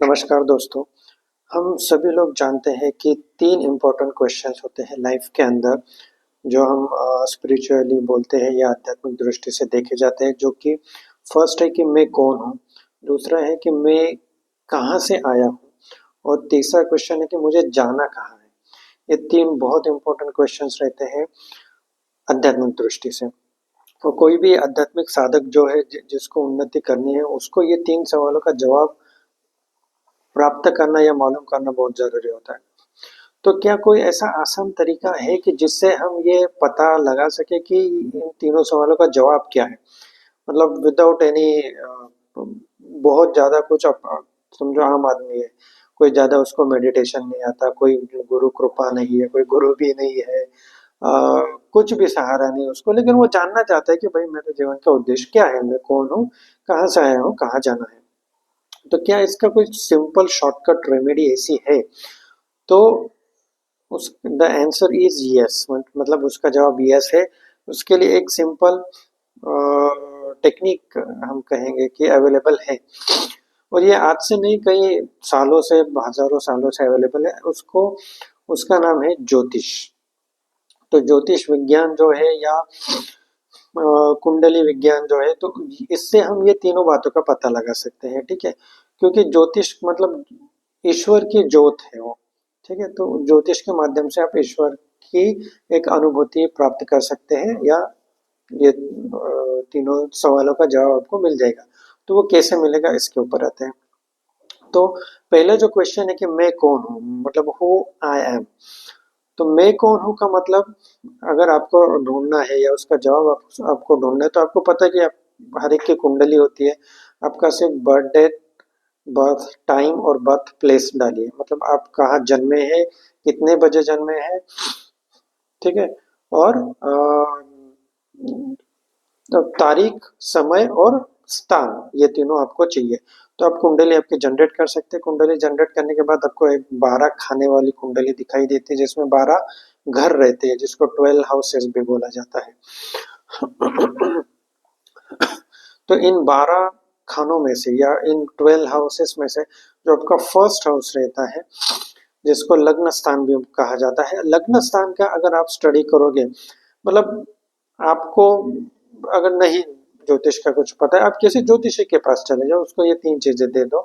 नमस्कार दोस्तों। हम सभी लोग जानते हैं कि 3 इम्पोर्टेंट क्वेश्चंस होते हैं लाइफ के अंदर, जो हम स्पिरिचुअली बोलते हैं या आध्यात्मिक दृष्टि से देखे जाते हैं, जो कि फर्स्ट है कि मैं कौन हूँ, दूसरा है कि मैं कहाँ से आया हूँ और तीसरा क्वेश्चन है कि मुझे जाना कहाँ है। ये 3 बहुत इम्पोर्टेंट क्वेश्चंस रहते हैं आध्यात्मिक दृष्टि से। और कोई भी आध्यात्मिक साधक जो है जिसको उन्नति करनी है, उसको ये 3 सवालों का जवाब प्राप्त करना या मालूम करना बहुत ज़रूरी होता है। तो क्या कोई ऐसा आसान तरीका है कि जिससे हम ये पता लगा सके कि इन तीनों सवालों का जवाब क्या है? मतलब विदाउट एनी बहुत ज़्यादा कुछ समझो आम आदमी है, कोई ज़्यादा उसको मेडिटेशन नहीं आता, कोई गुरु कृपा नहीं है, कोई गुरु भी नहीं है, कुछ भी सहारा नहीं उसको, लेकिन वो जानना चाहता है कि भाई मेरे जीवन का उद्देश्य क्या है? मैं कौन हूँ? कहाँ से आया हूँ? कहाँ जाना है? तो क्या इसका कोई सिंपल शॉर्टकट रेमेडी ऐसी है? तो उस द आंसर इज यस, मतलब उसका जवाब यस है। उसके लिए एक सिंपल टेक्निक हम कहेंगे कि अवेलेबल है, और ये आज से नहीं, कई सालों से, हजारों सालों से अवेलेबल है। उसको उसका नाम है ज्योतिष। तो ज्योतिष विज्ञान जो है या कुंडली विज्ञान जो है, तो इससे हम ये तीनों बातों का पता लगा सकते हैं, ठीक है। क्योंकि ज्योतिष मतलब ईश्वर की ज्योत है वो, ठीक है। तो ज्योतिष के माध्यम से आप ईश्वर की एक अनुभूति प्राप्त कर सकते हैं, या ये तीनों सवालों का जवाब आपको मिल जाएगा। तो वो कैसे मिलेगा, इसके ऊपर आते हैं। तो पहला जो क्वेश्चन है कि मैं कौन हूँ, मतलब हु आई एम। तो मैं कौन हूँ का मतलब, अगर आपको ढूंढना है या उसका जवाब आपको ढूंढना है, तो आपको पता है कि आप हर एक की कुंडली होती है। आपका सिर्फ बर्थ डेट, बर्थ टाइम और बर्थ प्लेस डालिए, मतलब आप कहाँ जन्मे हैं, कितने बजे जन्मे हैं, ठीक है। और तो तारीख, समय और स्थान, ये तीनों आपको चाहिए। तो आप कुंडली आपकी जनरेट कर सकते हैं। कुंडली जनरेट करने के बाद आपको एक 12 खाने वाली कुंडली दिखाई देती है, जिसमें 12 घर रहते हैं, जिसको 12 हाउसेस भी बोला जाता है। तो इन 12 खानों में से या इन 12 हाउसेस में से जो आपका फर्स्ट हाउस रहता है, जिसको लग्न स्थान भी कहा जाता है, लग्न स्थान का अगर आप स्टडी करोगे, मतलब आपको अगर नहीं ज्योतिष का कुछ पता है, आप किसी ज्योतिषी के पास चले जाओ, उसको ये 3 चीजें दे दो,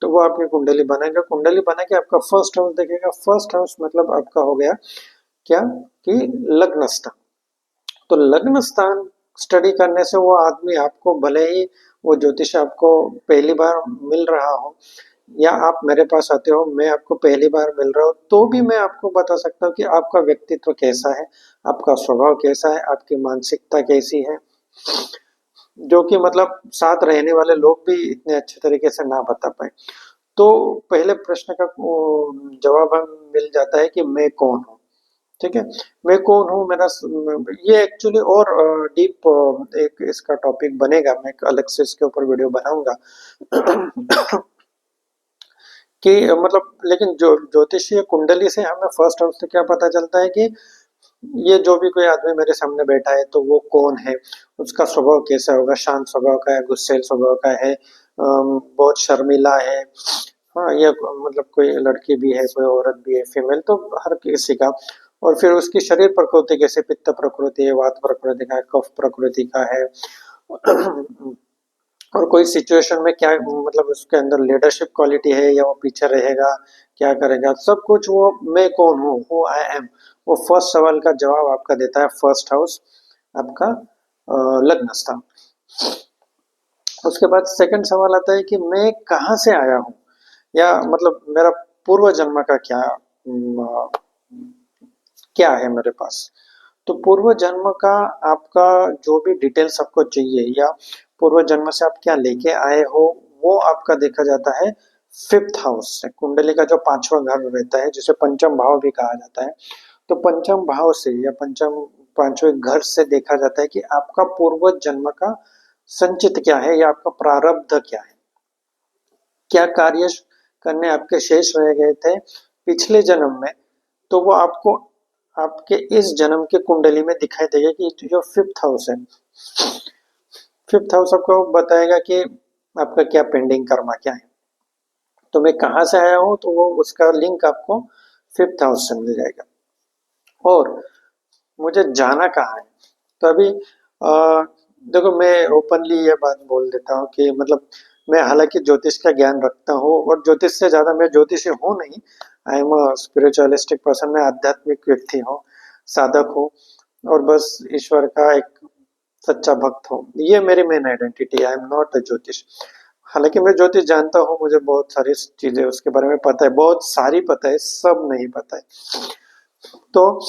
तो वो आपकी कुंडली बनाएगा। कुंडली बना के आपका फर्स्ट हाउस देखेगा। फर्स्ट हाउस मतलब आपका हो गया क्या, कि लग्न स्थान। तो लग्न स्थान स्टडी करने से वो आदमी आपको, भले ही वो ज्योतिष आपको पहली बार मिल रहा हो, या आप मेरे पास आते हो, मैं आपको पहली बार मिल रहा हूँ, तो भी मैं आपको बता सकता हूँ कि आपका व्यक्तित्व कैसा है, आपका स्वभाव कैसा है, आपकी मानसिकता कैसी है, जो कि मतलब साथ रहने वाले लोग भी इतने अच्छे तरीके से ना बता पाए। तो पहले प्रश्न का जवाब हम मिल जाता है कि मैं कौन हूँ, ठीक है। मैं कौन हूँ, ये एक्चुअली और डीप एक इसका टॉपिक बनेगा, मैं एक अलग से इसके ऊपर वीडियो बनाऊंगा। कि मतलब, लेकिन जो ज्योतिषीय कुंडली से हमें फर्स्ट हाउस से क्या पता चलता है कि ये जो भी कोई आदमी मेरे सामने बैठा है, तो वो कौन है, उसका स्वभाव कैसा होगा, शांत स्वभाव का है, गुस्सैल स्वभाव का है, बहुत शर्मीला है, हाँ, या मतलब कोई लड़की भी है, कोई औरत भी है, फीमेल, तो हर किसी का। और फिर उसकी शरीर प्रकृति कैसे, पित्त प्रकृति है, वात प्रकृति का है, कफ प्रकृति का है, और कोई सिचुएशन में क्या, मतलब उसके अंदर लीडरशिप क्वालिटी है या वो पीछे रहेगा, क्या करेगा, सब कुछ वो मैं कौन हूँ, हु आई एम, वो फर्स्ट सवाल का जवाब आपका देता है फर्स्ट हाउस, आपका लग्न स्थान। उसके बाद सेकंड सवाल आता है कि मैं कहाँ से आया हूँ, या मतलब मेरा पूर्व जन्म का क्या है मेरे पास। तो पूर्व जन्म का आपका जो भी डिटेल्स आपको चाहिए, या पूर्व जन्म से आप क्या लेके आए हो, वो आपका देखा जाता है फिफ्थ हाउस से। कुंडली का जो 5वां घर रहता है, जिसे पंचम भाव भी कहा जाता है, तो पंचम भाव से या पंचम 5वें घर से देखा जाता है कि आपका पूर्व जन्म का संचित क्या है, या आपका प्रारब्ध क्या है, क्या कार्य करने आपके शेष रह गए थे पिछले जन्म में। तो वो आपको आपके इस जन्म के कुंडली में दिखाई देगा कि जो फिफ्थ हाउस है, फिफ्थ हाउस आपको बताएगा कि आपका क्या पेंडिंग कर्मा क्या है। तो मैं कहाँ से आया हूँ, तो वो उसका लिंक आपको 5th हाउस से मिल जाएगा। और मुझे जाना कहाँ है, तो अभी देखो मैं ओपनली ये बात बोल देता हूँ कि मतलब मैं हालांकि ज्योतिष का ज्ञान रखता हूँ, और ज्योतिष से ज्यादा मैं ज्योतिषी हूँ नहीं। I am a spiritualistic person, मैं आध्यात्मिक व्यक्ति हूँ, साधक हूँ, और बस ईश्वर का एक सच्चा भक्त हूँ। ये मेरी मेन आइडेंटिटी है, आई एम नॉट अ ज्योतिष। हालांकि मैं ज्योतिष जानता हूँ, मुझे बहुत सारी चीजें उसके बारे में पता है, बहुत सारी पता है, सब नहीं पता है। तो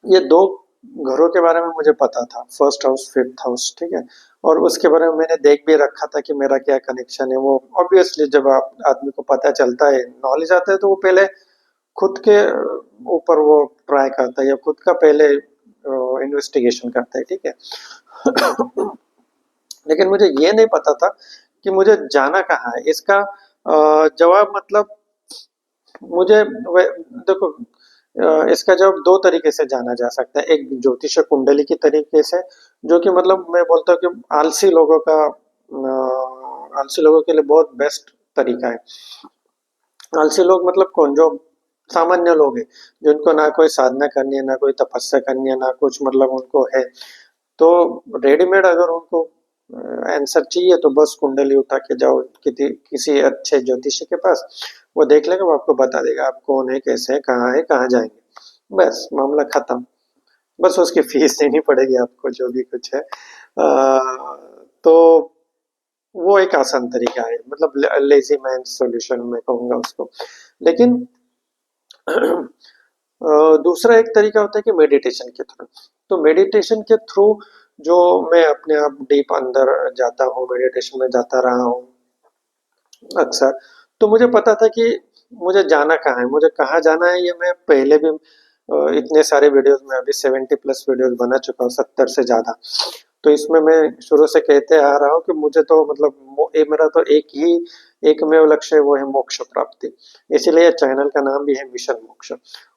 ये दो घरों के बारे में मुझे पता था, 1st हाउस 5th हाउस, ठीक है। और उसके बारे में मैंने देख भी रखा था कि मेरा क्या कनेक्शन है। वो ऑब्वियसली जब आप आदमी को पता चलता है, नॉलेज आता है, तो वो पहले खुद के ऊपर वो ट्राई करता है, या खुद का पहले इन्वेस्टिगेशन करता है, ठीक है। लेकिन मुझे ये नहीं पता था कि मुझे जाना कहाँ है। इसका जवाब मतलब मुझे देखो, इसका जवाब दो तरीके से जाना जा सकता है। एक ज्योतिष कुंडली की तरीके से, जो कि मतलब मैं बोलता हूँ कि आलसी लोगों के लिए बहुत बेस्ट तरीका है। आलसी लोग मतलब कौन, जो सामान्य लोग हैं, जिनको ना कोई साधना करनी है, ना कोई तपस्या करनी है, ना कुछ मतलब उनको है, तो रेडीमेड अगर उनको आंसर चाहिए तो बस कुंडली उठा के जाओ किसी अच्छे ज्योतिषी के पास, वो देख लेगा, वो आपको बता देगा आप कौन है, कहाँ जाएंगे, बस मामला खत्म। बस उसकी फीस देनी पड़ेगी आपको, जो भी कुछ है। तो वो एक आसान तरीका है, मतलब लेजी मैन सॉल्यूशन मैं कहूंगा उसको। लेकिन दूसरा एक तरीका होता है कि मेडिटेशन के थ्रू। तो मेडिटेशन के थ्रू जो मैं अपने आप डीप अंदर जाता हूँ, मेडिटेशन में जाता रहा हूँ अक्सर, तो मुझे पता था कि मुझे जाना कहाँ है, मुझे कहाँ जाना है। ये मैं पहले भी इतने सारे वीडियोस में, अभी 70+ वीडियोस बना चुका हूँ, 70 से ज्यादा। तो इसमें मैं शुरू से कहते आ रहा हूँ कि मुझे तो मतलब मेरा तो एकमेव लक्ष्य है, वो है मोक्ष प्राप्ति। इसीलिए चैनल का नाम भी है मिशन मोक्ष।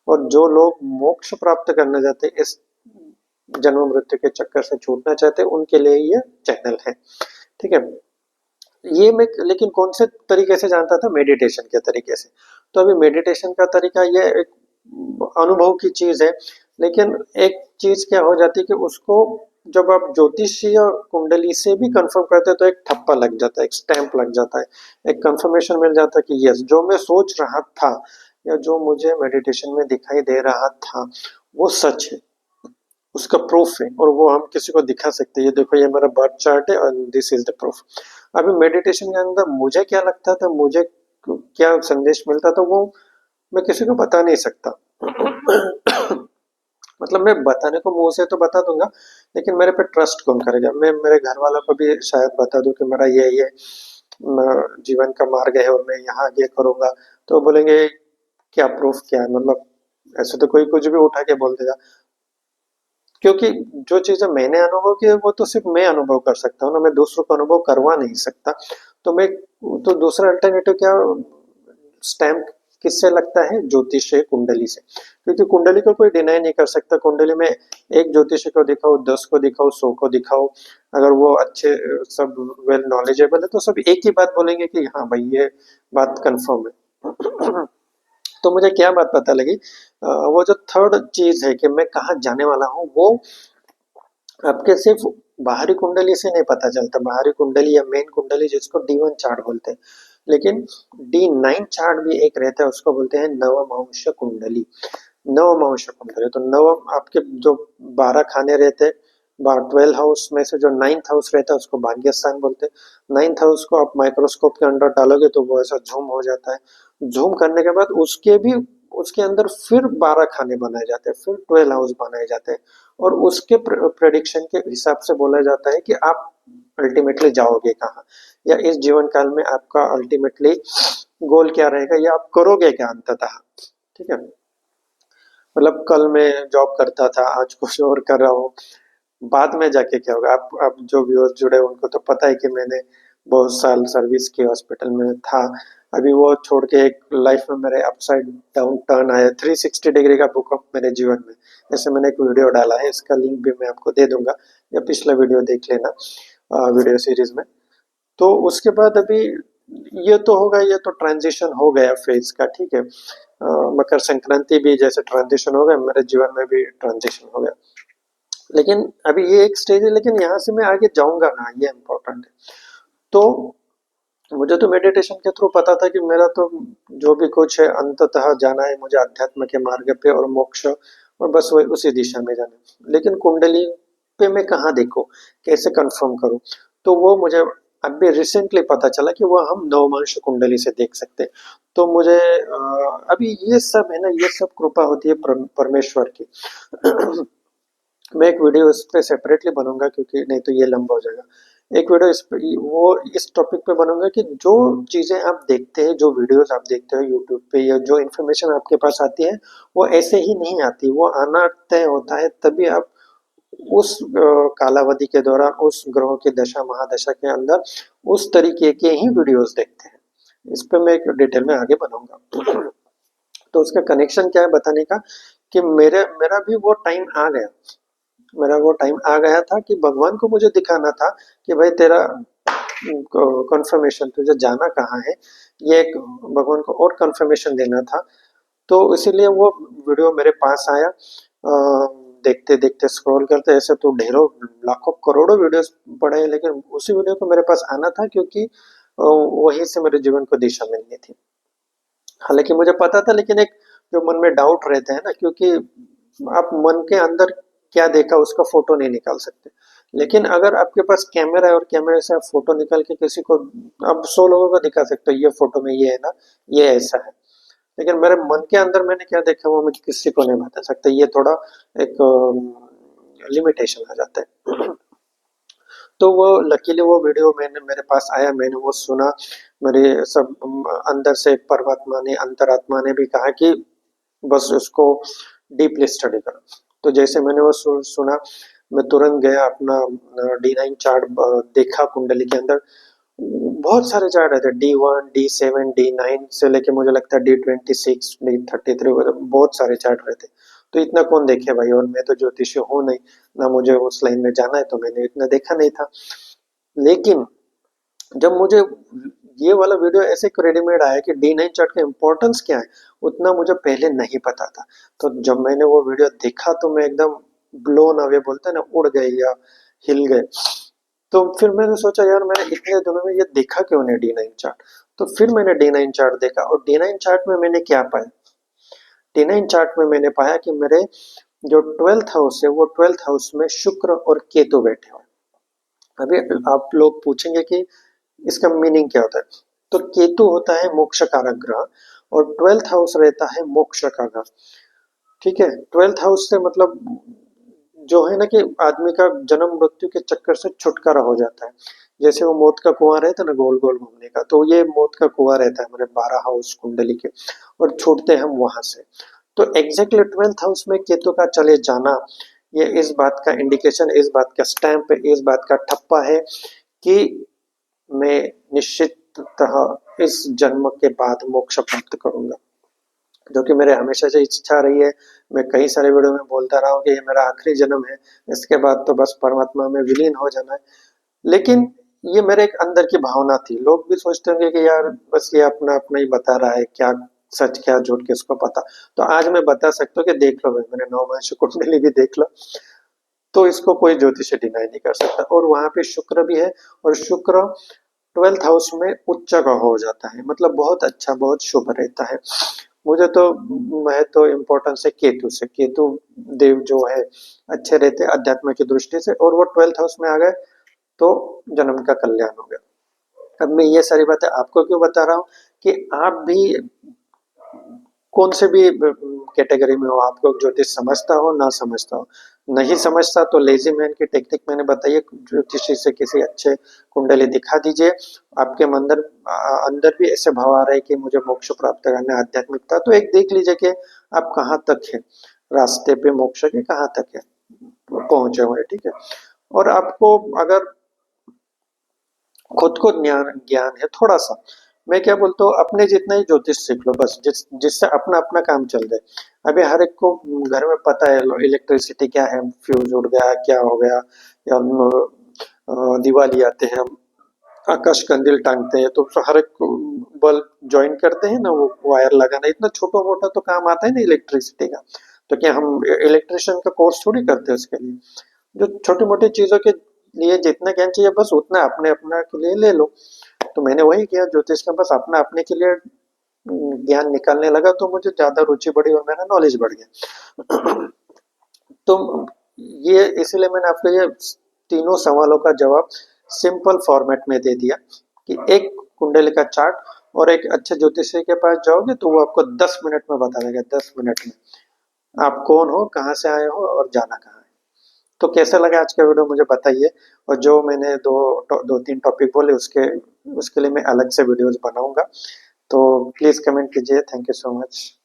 और जो लोग मोक्ष प्राप्त करना चाहते हैं, इस जन्म मृत्यु के चक्कर से छूटना चाहते हैं, उनके लिए ये चैनल है, ठीक है। ये मैं लेकिन कौन से तरीके से जानता था, मेडिटेशन के तरीके से। तो अभी मेडिटेशन का तरीका ये एक अनुभव की चीज है। लेकिन एक चीज क्या हो जाती है कि उसको जब आप ज्योतिषीय कुंडली से भी कंफर्म करते हैं, तो एक ठप्पा लग जाता है, एक स्टैंप लग जाता है, एक कंफर्मेशन मिल जाता है कि यस, जो मैं सोच रहा था या जो मुझे मेडिटेशन में दिखाई दे रहा था, वो सच है, उसका प्रूफ है, और वो हम किसी को दिखा सकते हैं। ये देखो, ये मेरा बर्थ चार्ट है और दिस इज द प्रूफ। अभी मेडिटेशन के अंदर मुझे क्या लगता था, मुझे क्या संदेश मिलता था, वो मैं किसी को बता नहीं सकता। मतलब मैं बताने को मुंह से तो बता दूंगा, लेकिन मेरे पे ट्रस्ट कौन करेगा। मैं मेरे घर वालों को भी शायद बता दूं कि मेरा ये जीवन का मार्ग है और मैं यहाँ ये करूंगा, तो बोलेंगे क्या प्रूफ, क्या है, मतलब ऐसे तो कोई कुछ भी उठा के बोल देगा। क्योंकि जो चीजें मैंने अनुभव की है, वो तो सिर्फ मैं अनुभव कर सकता हूँ ना, मैं दूसरों को अनुभव करवा नहीं सकता। तो मैं तो दूसरा अल्टरनेटिव क्या स्टैम्प किससे लगता है, ज्योतिष कुंडली से। क्योंकि कुंडली को कोई डिनाई नहीं कर सकता। कुंडली में एक ज्योतिषी को दिखाओ, 10 को दिखाओ, 100 को दिखाओ, अगर वो अच्छे सब वेल नॉलेजेबल है, तो सब एक ही बात बोलेंगे कि हाँ भाई ये बात कंफर्म है। तो मुझे क्या बात पता लगी, वो जो थर्ड चीज है कि मैं कहाँ जाने वाला हूँ, वो आपके सिर्फ बाहरी कुंडली से नहीं पता चलता। बाहरी कुंडली या मेन कुंडली, जिसको D1 चार्ट बोलते हैं, लेकिन D9 चार्ट भी एक रहता है, उसको बोलते हैं नवमांश कुंडली। नवमांश कुंडली, तो नव आपके जो 12 खाने रहते हैं, 12 हाउस में से जो 9th हाउस रहता है, उसको भाग्य स्थान बोलते हैं। 9th हाउस को आप माइक्रोस्कोप के अंदर डालोगे तो वो ऐसा झूम हो जाता है। झूम करने के बाद उसके अंदर फिर 12 खाने बनाए जाते हैं, फिर 12 हाउस बनाए जाते हैं, और उसके प्रेडिक्शन के हिसाब से बोला जाता है कि आप अल्टीमेटली जाओगे कहाँ, या इस जीवन काल में आपका अल्टीमेटली गोल क्या रहेगा, या आप करोगे क्या अंततः, ठीक है। मतलब कल मैं जॉब करता था, आज कुछ और कर रहा हूँ, बाद में जाके क्या होगा। आप जो व्यूअर्स जुड़े हैं, उनको तो पता है कि मैंने बहुत साल सर्विस की, हॉस्पिटल में था। अभी वो छोड़ के एक लाइफ में मेरे अपसाइड डाउन टर्न आया, 360 डिग्री का भूकंप मेरे जीवन में। जैसे मैंने एक वीडियो डाला है, इसका लिंक भी मैं आपको दे दूंगा, या पिछला वीडियो देख लेना वीडियो सीरीज में। तो उसके बाद अभी ये तो होगा, ये तो ट्रांजिशन हो गया फेज का, ठीक है। मकर संक्रांति भी जैसे ट्रांजिशन हो गया, मेरे जीवन में भी ट्रांजिशन हो गया। लेकिन अभी ये एक स्टेज है, लेकिन यहाँ से मैं आगे जाऊंगा ना, ये इम्पोर्टेंट है। तो मुझे तो मेडिटेशन के थ्रू पता था कि मेरा तो जो भी कुछ है अंततः जाना है मुझे अध्यात्म के मार्ग पे और मोक्ष, और बस वही उसी दिशा में जाना है। लेकिन कुंडली पे मैं कहाँ देखूं, कैसे कंफर्म करूं? तो वो मुझे अभी रिसेंटली पता चला कि वो हम नवमांश कुंडली से देख सकते हैं। तो मुझे अभी ये सब है ना, ये सब कृपा होती है परमेश्वर की। मैं एक वीडियो इस पे सेपरेटली बनाऊंगा, क्योंकि नहीं तो ये लंबा हो जाएगा। एक वीडियो इस पे, वो इस टॉपिक पे बनाऊंगा कि जो चीजें आप देखते हैं, जो वीडियोस आप देखते हो यूट्यूब पे, या जो इन्फॉर्मेशन आपके पास आती है, वो ऐसे ही नहीं आती, वो आना तय होता है। तभी आप उस कालावधि के दौरान उस ग्रहों की दशा महादशा के अंदर उस तरीके के ही वीडियोस देखते हैं। इस पे मैं एक डिटेल में आगे बनाऊंगा। तो उसका कनेक्शन क्या है बताने का, कि मेरे मेरा भी वो टाइम आ गया। मेरा वो टाइम आ गया था कि भगवान को मुझे दिखाना था कि भाई तेरा कंफर्मेशन, तुझे जाना कहाँ है, ये एक भगवान को और कंफर्मेशन देना था। तो इसीलिए वो वीडियो मेरे पास आया। देखते देखते स्क्रॉल करते ऐसे तो ढेरों लाखों करोड़ों वीडियोस पड़े हैं, लेकिन उसी वीडियो को मेरे पास आना था, क्योंकि वहीं से मेरे जीवन को दिशा मिलनी थी। हालांकि मुझे पता था, लेकिन एक जो मन में डाउट रहता है ना, क्योंकि आप मन के अंदर क्या देखा उसका फोटो नहीं निकाल सकते। लेकिन अगर आपके पास कैमरा है और कैमरे से आप फोटो निकाल के किसी को, आप 100 लोगों को दिखा सकते हो, ये फोटो में ये है ना, ये ऐसा है। लेकिन मेरे मन के अंदर मैंने क्या देखा वो मैं किसी को नहीं बता सकता, ये थोड़ा एक लिमिटेशन आ जाता है। तो वो लकीली वो वीडियो मैंने मेरे पास आया, मैंने वो सुना। मेरे सब अंदर से परमात्मा ने, अंतरात्मा ने भी कहा कि बस उसको डीपली स्टडी करो। तो जैसे मैंने वो सुना, मैं तुरंत गया अपना D9 चार्ट देखा। कुंडली के अंदर बहुत सारे चार्ट रहते, D1 D7 D9 से लेके मुझे लगता है D26 D33, बहुत सारे चार्ट रहते। तो इतना कौन देखे भाई, और मैं तो ज्योतिषी हूँ नहीं, ना मुझे उस लाइन में जाना है, तो मैंने इतना देखा नहीं था। लेकिन जब मुझे ये वाला वीडियो ऐसे रेडीमेड आया कि D9 चार्ट का इम्पोर्टेंस क्या है, उतना मुझे पहले नहीं पता था। तो जब मैंने वो वीडियो देखा तो मैं एकदम ब्लोन अवे, बोलते हैं ना, उड़ गए या हिल गए। तो फिर मैंने सोचा यार मैंने इतने दिनों में ये देखा क्यों नहीं D9 चार्ट। तो फिर मैंने D9 चार्ट देखा, और D9 चार्ट में मैंने क्या पाया, D9 चार्ट में मैंने पाया कि मेरे जो 12th हाउस है, वो 12th हाउस में शुक्र और केतु बैठे हुए। अभी आप लोग पूछेंगे कि इसका मीनिंग क्या होता है। तो केतु होता है मोक्ष कारक ग्रह, और 12th हाउस रहता है मोक्ष का घर। ठीक है, 12th हाउस से मतलब जो है ना कि आदमी का जन्म मृत्यु के चक्कर से छुटकारा हो जाता है। जैसे वो मौत का कुआं रहता है ना, गोल गोल घूमने का, तो ये मौत का कुआं रहता है हमारे 12 हाउस कुंडली के, और छूटते हैं हम वहां से। तो एग्जैक्टली 12th हाउस में केतु का चले जाना, ये इस बात का इंडिकेशन, इस बात का स्टैंप, इस बात का ठप्पा है कि मैं निश्चिततः इस जन्म के बाद मोक्ष प्राप्त करूंगा, जो कि मेरे हमेशा से इच्छा रही है। मैं कई सारे वीडियो में बोलता रहा हूँ कि ये मेरा आखिरी जन्म है, इसके बाद तो बस परमात्मा में विलीन हो जाना है। लेकिन ये मेरे एक अंदर की भावना थी। लोग भी सोचते होंगे कि यार बस ये अपना अपना ही बता रहा है, क्या सच क्या झूठ किसको पता। तो आज मैं बता सकता हूँ कि देख लो भाई, मैंने नवमांश कुंडली भी देख लो, तो इसको कोई ज्योतिषी डिनाई नहीं कर सकता। और वहां पे शुक्र भी है, और शुक्र 12th हाउस में उच्च का हो जाता है, मतलब बहुत अच्छा, बहुत शुभ रहता है। मुझे तो, मैं तो इम्पोर्टेंस है केतु से, केतु देव जो है अच्छे रहते हैं अध्यात्म की दृष्टि से, और वो 12th हाउस में आ गए तो जन्म का कल्याण हो गया। अब मैं ये सारी बातें आपको क्यों बता रहा हूँ, कि आप भी कौन से भी कैटेगरी में हो, आपको ज्योतिष समझता हो ना समझता हो, नहीं समझता तो लेजी मैन की टेक्निक मैंने बताई है, ज्योतिषी से किसी अच्छे कुंडली दिखा दीजिए। आपके अंदर अंदर भी ऐसे भाव आ रहे हैं कि मुझे मोक्ष प्राप्त करना है, आध्यात्मिकता, तो एक देख लीजिए कि आप कहाँ तक है, रास्ते पे मोक्ष के कहाँ तक है पहुंचे हुए, ठीक है। और आपको अगर खुद को ज्ञान ज्ञान है थोड़ा सा, मैं क्या बोलता हूँ, अपने जितना ही ज्योतिष सीख लो बस, जिससे अपना अपना काम चल जाए। अभी हर एक को घर में पता है इलेक्ट्रिसिटी क्या है, फ्यूज उड़ गया क्या हो गया, या दिवाली आते हैं, आकाश कंदील टांगते हैं, तो हर एक बल्ब ज्वाइन करते हैं ना, वो वायर लगाना इतना छोटा मोटा तो काम आता है ना इलेक्ट्रिसिटी का। तो क्या हम इलेक्ट्रिशियन का कोर्स थोड़ी करते हैं उसके लिए। जो छोटी मोटी चीजों के लिए जितना ज्ञान चाहिए बस उतना अपने अपना के लिए ले लो। तो मैंने वही किया ज्योतिष का, बस अपना अपने के लिए ज्ञान निकालने लगा, तो मुझे ज्यादा रुचि बढ़ी और मेरा नॉलेज बढ़ गया। तो ये इसीलिए मैंने आपको ये तीनों सवालों का जवाब सिंपल फॉर्मेट में दे दिया कि एक कुंडली का चार्ट, और एक अच्छे ज्योतिषी के पास जाओगे तो वो आपको 10 मिनट में बता देगा, 10 मिनट में आप कौन हो, कहाँ से आए हो और जाना कहाँ है। तो कैसा लगा आज का वीडियो मुझे बताइए। और जो मैंने दो तीन टॉपिक बोले उसके उसके लिए मैं अलग से वीडियोस बनाऊंगा। तो प्लीज कमेंट कीजिए। Thank you so much.